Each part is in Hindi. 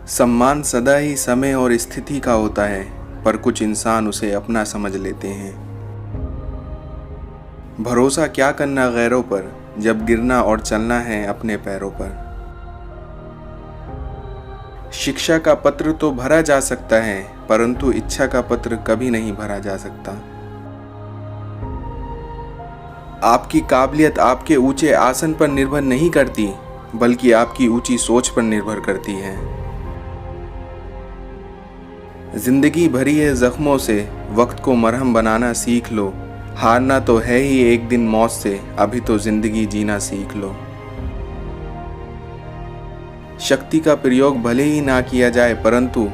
सम्मान सदा ही समय और स्थिति का होता है, पर कुछ इंसान उसे अपना समझ लेते हैं। भरोसा क्या करना गैरों पर, जब गिरना और चलना है अपने पैरों पर। शिक्षा का पत्र तो भरा जा सकता है, परंतु इच्छा का पत्र कभी नहीं भरा जा सकता। आपकी काबिलियत आपके ऊंचे आसन पर निर्भर नहीं करती, बल्कि आपकी ऊंची सोच पर निर्भर करती है। जिंदगी भरी है जख्मों से, वक्त को मरहम बनाना सीख लो। हारना तो है ही एक दिन मौत से, अभी तो जिंदगी जीना सीख लो। शक्ति का प्रयोग भले ही ना किया जाए, परंतु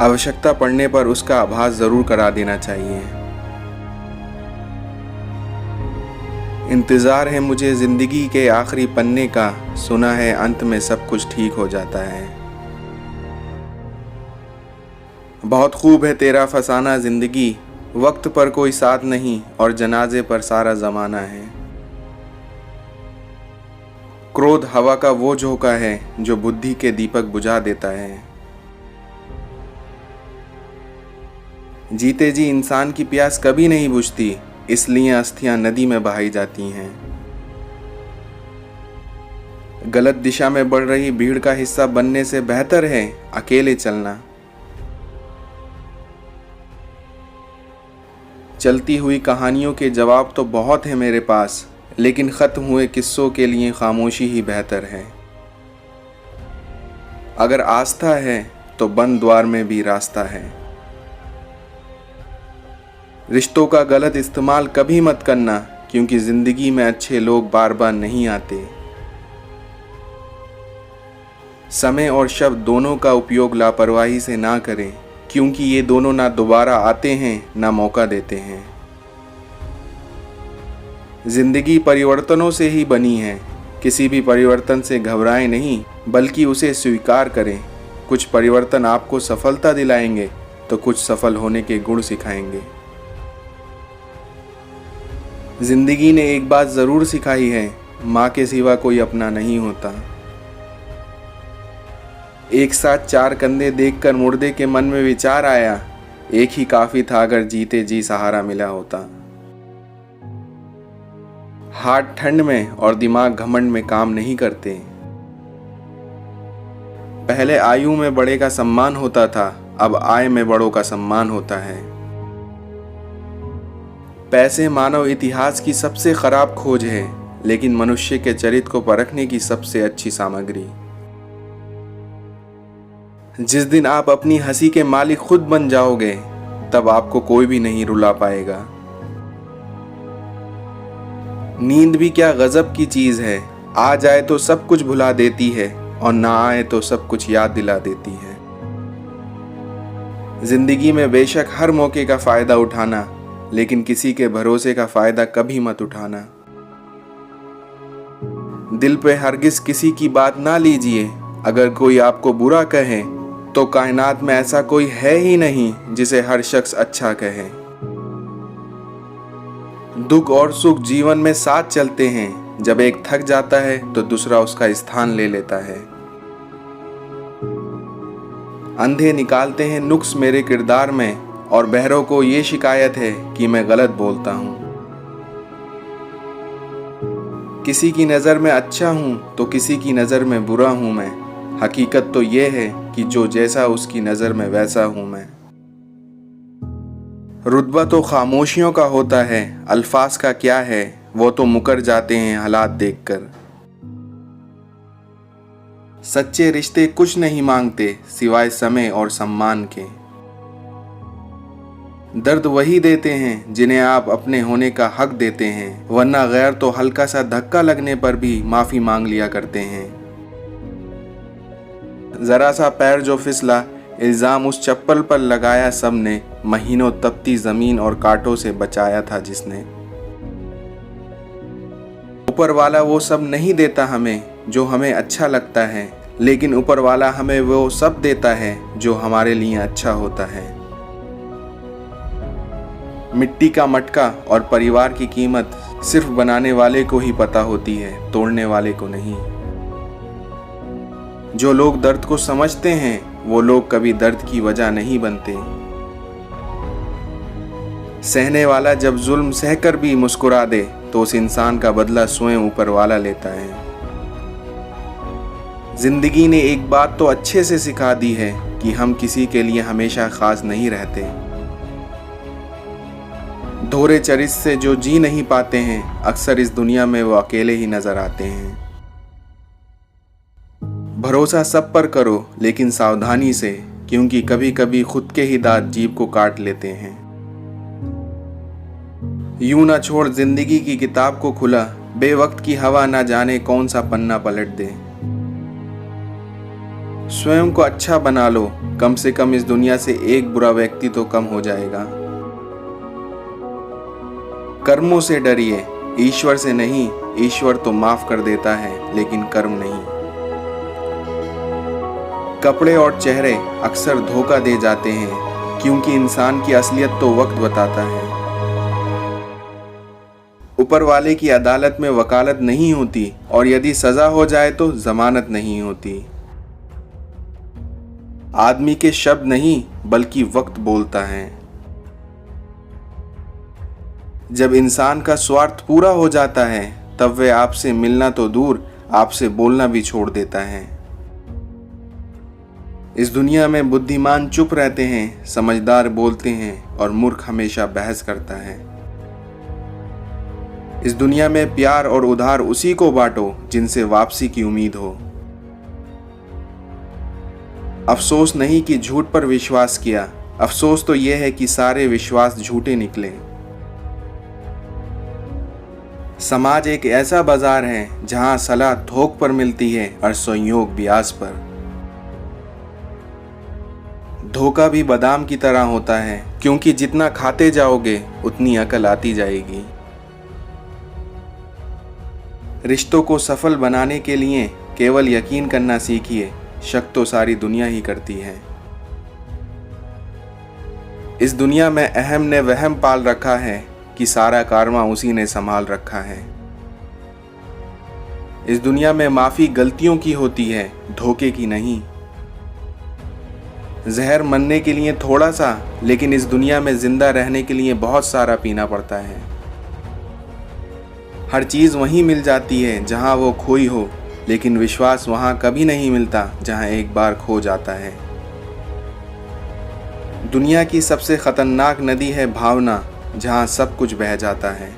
आवश्यकता पड़ने पर उसका आभास जरूर करा देना चाहिए। इंतज़ार है मुझे जिंदगी के आखिरी पन्ने का, सुना है अंत में सब कुछ ठीक हो जाता है। बहुत खूब है तेरा फसाना जिंदगी, वक्त पर कोई साथ नहीं और जनाजे पर सारा ज़माना है। क्रोध हवा का वो झोंका है जो बुद्धि के दीपक बुझा देता है। जीते जी इंसान की प्यास कभी नहीं बुझती, इसलिए अस्थियां नदी में बहाई जाती हैं। गलत दिशा में बढ़ रही भीड़ का हिस्सा बनने से बेहतर है अकेले चलना। चलती हुई कहानियों के जवाब तो बहुत है मेरे पास, लेकिन ख़त्म हुए किस्सों के लिए खामोशी ही बेहतर है। अगर आस्था है तो बंद द्वार में भी रास्ता है। रिश्तों का गलत इस्तेमाल कभी मत करना, क्योंकि ज़िंदगी में अच्छे लोग बार बार नहीं आते। समय और शब्द दोनों का उपयोग लापरवाही से ना करें, क्योंकि ये दोनों ना दोबारा आते हैं ना मौका देते हैं। जिंदगी परिवर्तनों से ही बनी है, किसी भी परिवर्तन से घबराएं नहीं, बल्कि उसे स्वीकार करें। कुछ परिवर्तन आपको सफलता दिलाएंगे तो कुछ सफल होने के गुण सिखाएंगे। जिंदगी ने एक बात ज़रूर सिखाई है, माँ के सिवा कोई अपना नहीं होता। एक साथ चार कंधे देखकर मुर्दे के मन में विचार आया, एक ही काफ़ी था अगर जीते जी सहारा मिला होता। हाथ ठंड में और दिमाग घमंड में काम नहीं करते। पहले आयु में बड़े का सम्मान होता था, अब आय में बड़ों का सम्मान होता है। पैसे मानव इतिहास की सबसे खराब खोज है, लेकिन मनुष्य के चरित्र को परखने की सबसे अच्छी सामग्री। जिस दिन आप अपनी हंसी के मालिक खुद बन जाओगे, तब आपको कोई भी नहीं रुला पाएगा। नींद भी क्या गजब की चीज है, आ जाए तो सब कुछ भुला देती है और ना आए तो सब कुछ याद दिला देती है। जिंदगी में बेशक हर मौके का फायदा उठाना, लेकिन किसी के भरोसे का फायदा कभी मत उठाना। दिल पे हरगिज किसी की बात ना लीजिए। अगर कोई आपको बुरा कहे तो कायनात में ऐसा कोई है ही नहीं जिसे हर शख्स अच्छा कहे। दुख और सुख जीवन में साथ चलते हैं, जब एक थक जाता है तो दूसरा उसका स्थान ले लेता है। अंधे निकालते हैं नुक्स मेरे किरदार में, और बहरों को ये शिकायत है कि मैं गलत बोलता हूँ। किसी की नज़र में अच्छा हूँ तो किसी की नज़र में बुरा हूँ मैं। हकीकत तो ये है कि जो जैसा उसकी नज़र में वैसा हूँ मैं। रुतबा तो खामोशियों का होता है, अल्फाज का क्या है, वो तो मुकर जाते हैं हालात देखकर। सच्चे रिश्ते कुछ नहीं मांगते सिवाय समय और सम्मान के। दर्द वही देते हैं जिन्हें आप अपने होने का हक देते हैं, वरना गैर तो हल्का सा धक्का लगने पर भी माफ़ी मांग लिया करते हैं। ज़रा सा पैर जो फिसला, इल्ज़ाम उस चप्पल पर लगाया सबने, महीनों तपती ज़मीन और कांटों से बचाया था जिसने। ऊपर वाला वो सब नहीं देता हमें जो हमें अच्छा लगता है, लेकिन ऊपर वाला हमें वो सब देता है जो हमारे लिए अच्छा होता है। मिट्टी का मटका और परिवार की कीमत सिर्फ बनाने वाले को ही पता होती है, तोड़ने वाले को नहीं। जो लोग दर्द को समझते हैं वो लोग कभी दर्द की वजह नहीं बनते। सहने वाला जब जुल्म सहकर भी मुस्कुरा दे तो उस इंसान का बदला स्वयं ऊपर वाला लेता है। जिंदगी ने एक बात तो अच्छे से सिखा दी है कि हम किसी के लिए हमेशा खास नहीं रहते। दोहरे चरित्र से जो जी नहीं पाते हैं, अक्सर इस दुनिया में वो अकेले ही नजर आते हैं। भरोसा सब पर करो लेकिन सावधानी से, क्योंकि कभी कभी खुद के ही दांत जीभ को काट लेते हैं। यूं ना छोड़ जिंदगी की किताब को खुला, बेवक्त की हवा ना जाने कौन सा पन्ना पलट दे। स्वयं को अच्छा बना लो, कम से कम इस दुनिया से एक बुरा व्यक्ति तो कम हो जाएगा। कर्मों से डरिए, ईश्वर से नहीं। ईश्वर तो माफ कर देता है लेकिन कर्म नहीं। कपड़े और चेहरे अक्सर धोखा दे जाते हैं, क्योंकि इंसान की असलियत तो वक्त बताता है। ऊपर वाले की अदालत में वकालत नहीं होती, और यदि सजा हो जाए तो जमानत नहीं होती। आदमी के शब्द नहीं बल्कि वक्त बोलता है। जब इंसान का स्वार्थ पूरा हो जाता है तब वह आपसे मिलना तो दूर, आपसे बोलना भी छोड़ देता है। इस दुनिया में बुद्धिमान चुप रहते हैं, समझदार बोलते हैं और मूर्ख हमेशा बहस करता है। इस दुनिया में प्यार और उधार उसी को बांटो जिनसे वापसी की उम्मीद हो। अफसोस नहीं कि झूठ पर विश्वास किया, अफसोस तो यह है कि सारे विश्वास झूठे निकले। समाज एक ऐसा बाजार है जहां सलाह थोक पर मिलती है और संयोग ब्याज पर। धोखा भी बादाम की तरह होता है, क्योंकि जितना खाते जाओगे उतनी अकल आती जाएगी। रिश्तों को सफल बनाने के लिए केवल यकीन करना सीखिए, शक तो सारी दुनिया ही करती है। इस दुनिया में अहम ने वहम पाल रखा है कि सारा कारवां उसी ने संभाल रखा है। इस दुनिया में माफी गलतियों की होती है, धोखे की नहीं। जहर मरने के लिए थोड़ा सा, लेकिन इस दुनिया में जिंदा रहने के लिए बहुत सारा पीना पड़ता है। हर चीज़ वहीं मिल जाती है जहां वो खोई हो, लेकिन विश्वास वहां कभी नहीं मिलता जहां एक बार खो जाता है। दुनिया की सबसे खतरनाक नदी है भावना, जहां सब कुछ बह जाता है।